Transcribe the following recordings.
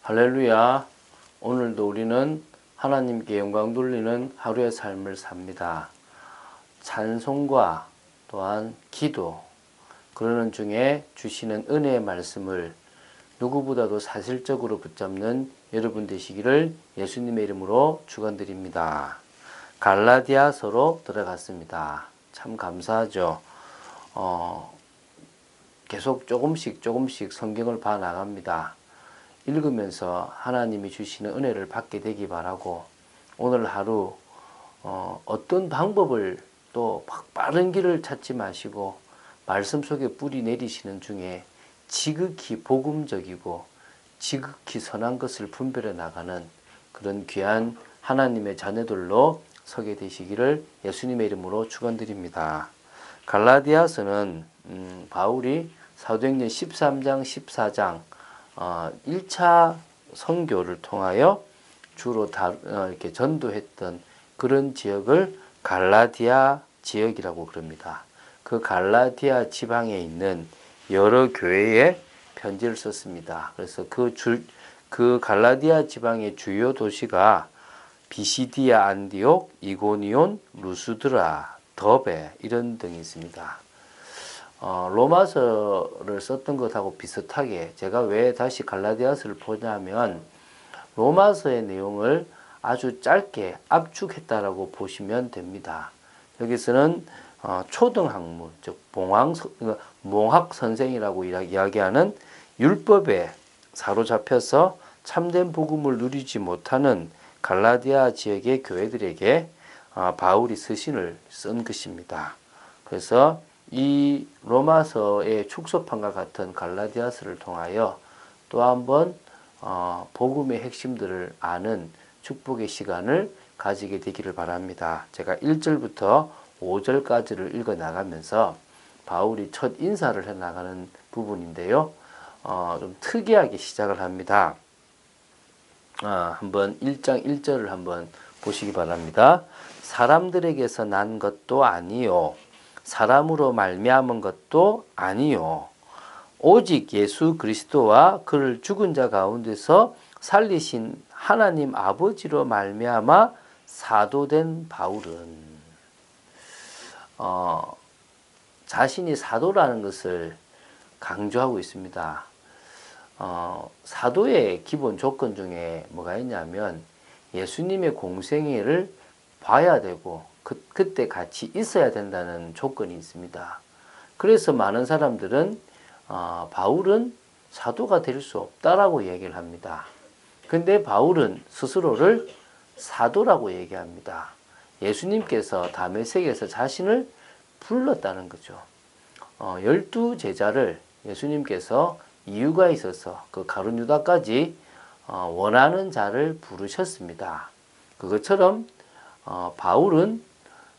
할렐루야. 오늘도 우리는 하나님께 영광 돌리는 하루의 삶을 삽니다. 찬송과 또한 기도, 그러는 중에 주시는 은혜의 말씀을 누구보다도 사실적으로 붙잡는 여러분 되시기를 예수님의 이름으로 축원드립니다. 갈라디아서로 들어갔습니다. 참 감사하죠. 계속 조금씩 성경을 봐 나갑니다. 읽으면서 하나님이 주시는 은혜를 받게 되기 바라고, 오늘 하루 어떤 방법을 또 빠른 길을 찾지 마시고 말씀 속에 뿌리 내리시는 중에 지극히 복음적이고 지극히 선한 것을 분별해 나가는 그런 귀한 하나님의 자녀들로 서게 되시기를 예수님의 이름으로 축원드립니다. 갈라디아서는 바울이 사도행전 13장 14장 1차 선교를 통하여 주로 이렇게 전도했던 그런 지역을 갈라디아 지역이라고 그럽니다. 그 갈라디아 지방에 있는 여러 교회에 편지를 썼습니다. 그래서 그 갈라디아 지방의 주요 도시가 비시디아, 안디옥, 이고니온, 루스드라, 더베 이런 등이 있습니다. 로마서를 썼던 것하고 비슷하게 제가 왜 다시 갈라디아서를 보냐면 로마서의 내용을 아주 짧게 압축했다라고 보시면 됩니다. 여기서는 초등학문, 즉 몽학 선생이라고 이야기하는 율법에 사로잡혀서 참된 복음을 누리지 못하는 갈라디아 지역의 교회들에게 바울이 서신을 쓴 것입니다. 그래서 이 로마서의 축소판과 같은 갈라디아서를 통하여 또 한번 복음의 핵심들을 아는 축복의 시간을 가지게 되기를 바랍니다. 제가 1절부터 5절까지를 읽어 나가면서 바울이 첫 인사를 해 나가는 부분인데요. 좀 특이하게 시작을 합니다. 한번 1장 1절을 한번 보시기 바랍니다. 사람들에게서 난 것도 아니요, 사람으로 말미암은 것도 아니요, 오직 예수 그리스도와 그를 죽은 자 가운데서 살리신 하나님 아버지로 말미암아 사도된 바울은, 자신이 사도라는 것을 강조하고 있습니다. 사도의 기본 조건 중에 뭐가 있냐면 예수님의 공생애를 봐야 되고 그때 같이 있어야 된다는 조건이 있습니다. 그래서 많은 사람들은 바울은 사도가 될 수 없다라고 얘기를 합니다. 근데 바울은 스스로를 사도라고 얘기합니다. 예수님께서 다메섹에서 자신을 불렀다는 거죠. 12제자를 예수님께서 이유가 있어서 그 가룟 유다까지 원하는 자를 부르셨습니다. 그것처럼 바울은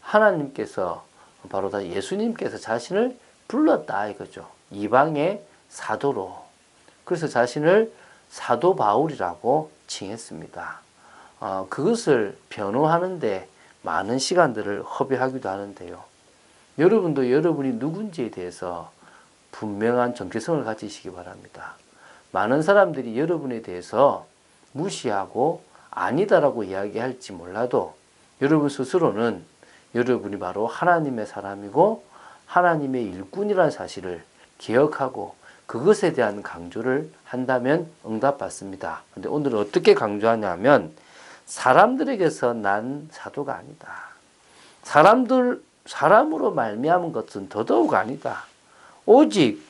하나님께서, 바로 다 예수님께서 자신을 불렀다 이거죠. 이방의 사도로. 그래서 자신을 사도 바울이라고 칭했습니다. 그것을 변호하는데 많은 시간들을 허비하기도 하는데요. 여러분도 여러분이 누군지에 대해서 분명한 정체성을 가지시기 바랍니다. 많은 사람들이 여러분에 대해서 무시하고 아니다라고 이야기할지 몰라도 여러분 스스로는 여러분이 바로 하나님의 사람이고 하나님의 일꾼이라는 사실을 기억하고 그것에 대한 강조를 한다면 응답받습니다. 근데 오늘은 어떻게 강조하냐면 사람들에게서 난 사도가 아니다. 사람으로 말미암은 것은 더더욱 아니다. 오직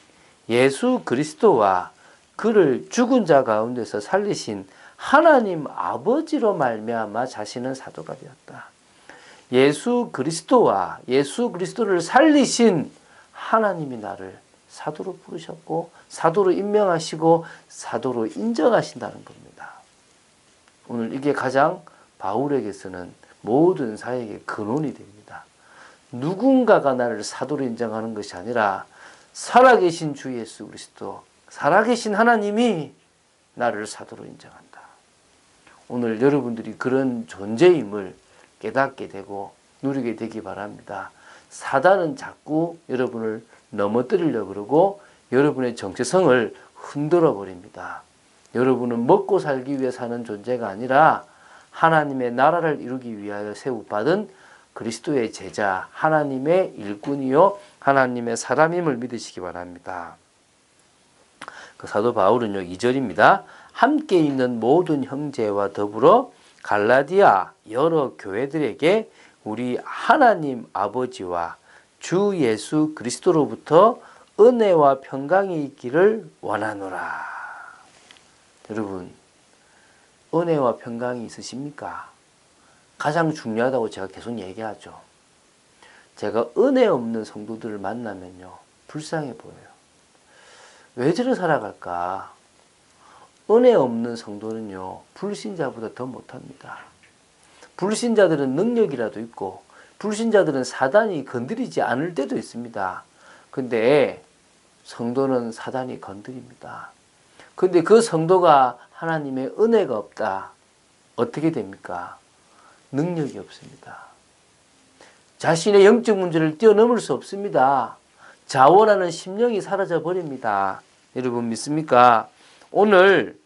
예수 그리스도와 그를 죽은 자 가운데서 살리신 하나님 아버지로 말미암아 자신은 사도가 되었다. 예수 그리스도와 예수 그리스도를 살리신 하나님이 나를 사도로 부르셨고 사도로 임명하시고 사도로 인정하신다는 겁니다. 오늘 이게 가장 바울에게서는 모든 사역의 근원이 됩니다. 누군가가 나를 사도로 인정하는 것이 아니라 살아계신 주 예수 그리스도, 살아계신 하나님이 나를 사도로 인정한다. 오늘 여러분들이 그런 존재임을 깨닫게 되고 누리게 되기 바랍니다. 사단은 자꾸 여러분을 넘어뜨리려고 그러고 여러분의 정체성을 흔들어 버립니다. 여러분은 먹고 살기 위해 사는 존재가 아니라 하나님의 나라를 이루기 위하여 세움받은 그리스도의 제자, 하나님의 일꾼이요 하나님의 사람임을 믿으시기 바랍니다. 그 사도 바울은요 2절입니다. 함께 있는 모든 형제와 더불어 갈라디아 여러 교회들에게 우리 하나님 아버지와 주 예수 그리스도로부터 은혜와 평강이 있기를 원하노라. 여러분, 은혜와 평강이 있으십니까? 가장 중요하다고 제가 계속 얘기하죠. 제가 은혜 없는 성도들을 만나면요 불쌍해 보여요. 왜 저래 살아갈까? 은혜 없는 성도는요 불신자보다 더 못합니다. 불신자들은 능력이라도 있고 불신자들은 사단이 건드리지 않을 때도 있습니다. 근데 성도는 사단이 건드립니다. 근데 그 성도가 하나님의 은혜가 없다. 어떻게 됩니까? 능력이 없습니다. 자신의 영적 문제를 뛰어넘을 수 없습니다. 자원하는 심령이 사라져 버립니다. 여러분 믿습니까? 오늘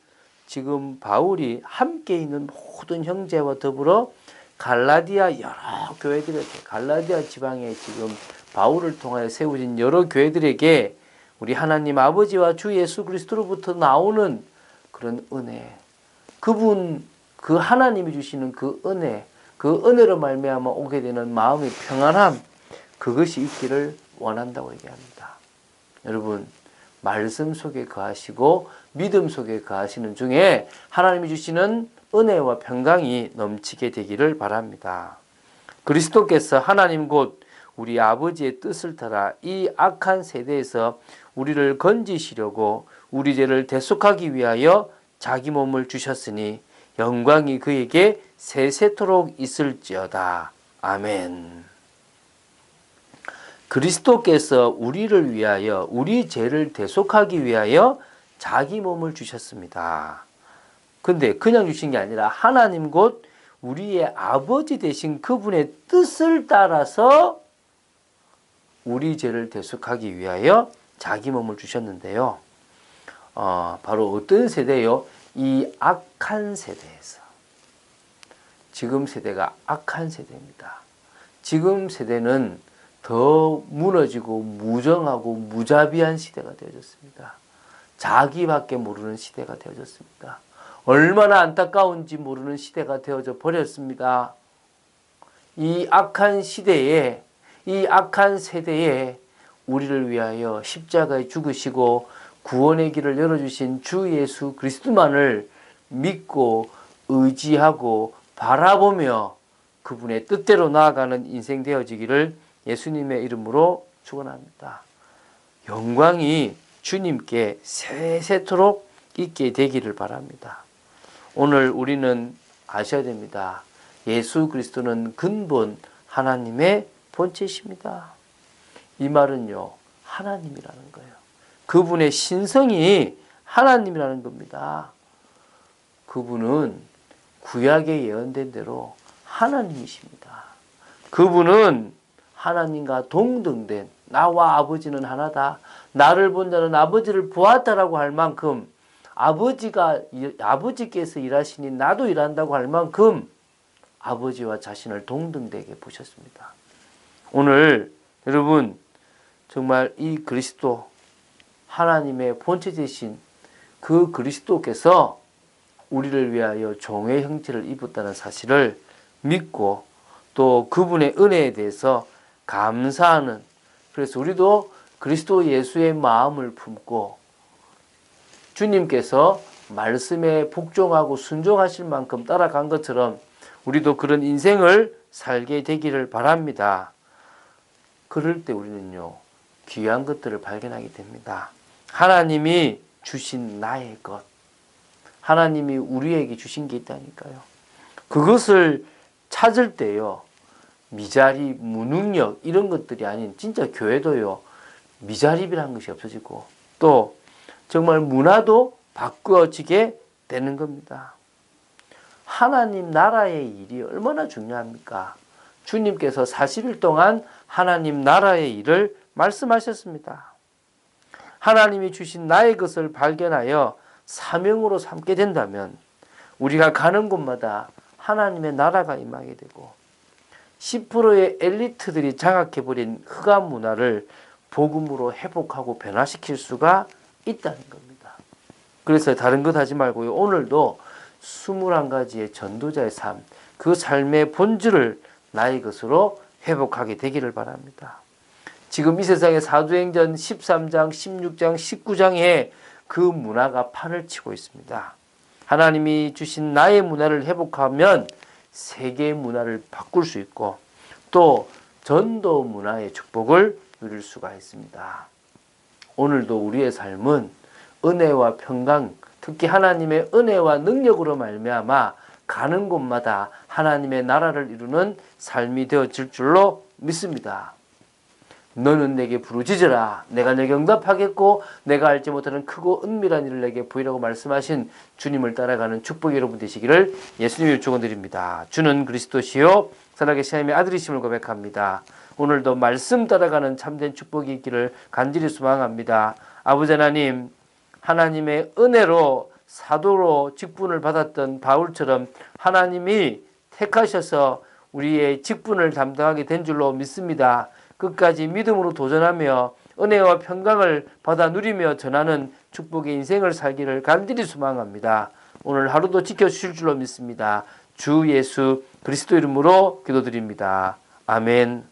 지금 바울이 함께 있는 모든 형제와 더불어 갈라디아 여러 교회들에게, 갈라디아 지방에 지금 바울을 통하여 세워진 여러 교회들에게 우리 하나님 아버지와 주 예수 그리스도로부터 나오는 그런 은혜, 그분, 그 하나님이 주시는 그 은혜로 말미암아 오게 되는 마음의 평안함, 그것이 있기를 원한다고 얘기합니다. 여러분, 말씀 속에 거하시고 믿음 속에 거하시는 중에 하나님이 주시는 은혜와 평강이 넘치게 되기를 바랍니다. 그리스도께서 하나님 곧 우리 아버지의 뜻을 따라 이 악한 세대에서 우리를 건지시려고 우리 죄를 대속하기 위하여 자기 몸을 주셨으니 영광이 그에게 세세토록 있을지어다. 아멘. 그리스도께서 우리를 위하여 우리 죄를 대속하기 위하여 자기 몸을 주셨습니다. 근데 그냥 주신 게 아니라 하나님 곧 우리의 아버지 되신 그분의 뜻을 따라서 우리 죄를 대속하기 위하여 자기 몸을 주셨는데요. 바로 어떤 세대요? 이 악한 세대에서. 지금 세대가 악한 세대입니다. 지금 세대는 더 무너지고 무정하고 무자비한 시대가 되어졌습니다. 자기밖에 모르는 시대가 되어졌습니다. 얼마나 안타까운지 모르는 시대가 되어져 버렸습니다. 이 악한 시대에, 이 악한 세대에 우리를 위하여 십자가에 죽으시고 구원의 길을 열어주신 주 예수 그리스도만을 믿고 의지하고 바라보며 그분의 뜻대로 나아가는 인생 되어지기를 예수님의 이름으로 축원합니다. 영광이 주님께 세세토록 있게 되기를 바랍니다. 오늘 우리는 아셔야 됩니다. 예수 그리스도는 근본 하나님의 본체이십니다. 이 말은요, 하나님이라는 거예요. 그분의 신성이 하나님이라는 겁니다. 그분은 구약에 예언된 대로 하나님이십니다. 그분은 하나님과 동등된, 나와 아버지는 하나다, 나를 본 자는 아버지를 보았다라고 할 만큼, 아버지께서 일하시니 나도 일한다고 할 만큼 아버지와 자신을 동등되게 보셨습니다. 오늘 여러분 정말 이 그리스도, 하나님의 본체 되신 그 그리스도께서 우리를 위하여 종의 형체를 입었다는 사실을 믿고 또 그분의 은혜에 대해서 감사하는, 그래서 우리도 그리스도 예수의 마음을 품고 주님께서 말씀에 복종하고 순종하실 만큼 따라간 것처럼 우리도 그런 인생을 살게 되기를 바랍니다. 그럴 때 우리는요, 귀한 것들을 발견하게 됩니다. 하나님이 주신 나의 것, 하나님이 우리에게 주신 게 있다니까요. 그것을 찾을 때요, 미자립, 무능력 이런 것들이 아닌 진짜 교회도요, 미자립이라는 것이 없어지고 또 정말 문화도 바꾸어지게 되는 겁니다. 하나님 나라의 일이 얼마나 중요합니까? 주님께서 40일 동안 하나님 나라의 일을 말씀하셨습니다. 하나님이 주신 나의 것을 발견하여 사명으로 삼게 된다면 우리가 가는 곳마다 하나님의 나라가 임하게 되고 10%의 엘리트들이 장악해버린 흑암 문화를 복음으로 회복하고 변화시킬 수가 있다는 겁니다. 그래서 다른 것 하지 말고요. 오늘도 21가지의 전도자의 삶, 그 삶의 본질을 나의 것으로 회복하게 되기를 바랍니다. 지금 이 세상의 사도행전 13장, 16장, 19장에 그 문화가 판을 치고 있습니다. 하나님이 주신 나의 문화를 회복하면 세계의 문화를 바꿀 수 있고 또 전도 문화의 축복을 누릴 수가 있습니다. 오늘도 우리의 삶은 은혜와 평강, 특히 하나님의 은혜와 능력으로 말미암아 가는 곳마다 하나님의 나라를 이루는 삶이 되어질 줄로 믿습니다. 너는 내게 부르짖으라. 내가 내게 응답하겠고 내가 알지 못하는 크고 은밀한 일을 내게 보이라고 말씀하신 주님을 따라가는 축복이 여러분 되시기를 예수님의 축원드립니다. 주는 그리스도시요 살아계신 하나님의 아들이심을 고백합니다. 오늘도 말씀 따라가는 참된 축복이 있기를 간절히 소망합니다. 아버지 하나님, 하나님의 은혜로 사도로 직분을 받았던 바울처럼 하나님이 택하셔서 우리의 직분을 담당하게 된 줄로 믿습니다. 끝까지 믿음으로 도전하며 은혜와 평강을 받아 누리며 전하는 축복의 인생을 살기를 간절히 소망합니다. 오늘 하루도 지켜주실 줄로 믿습니다. 주 예수 그리스도 이름으로 기도드립니다. 아멘.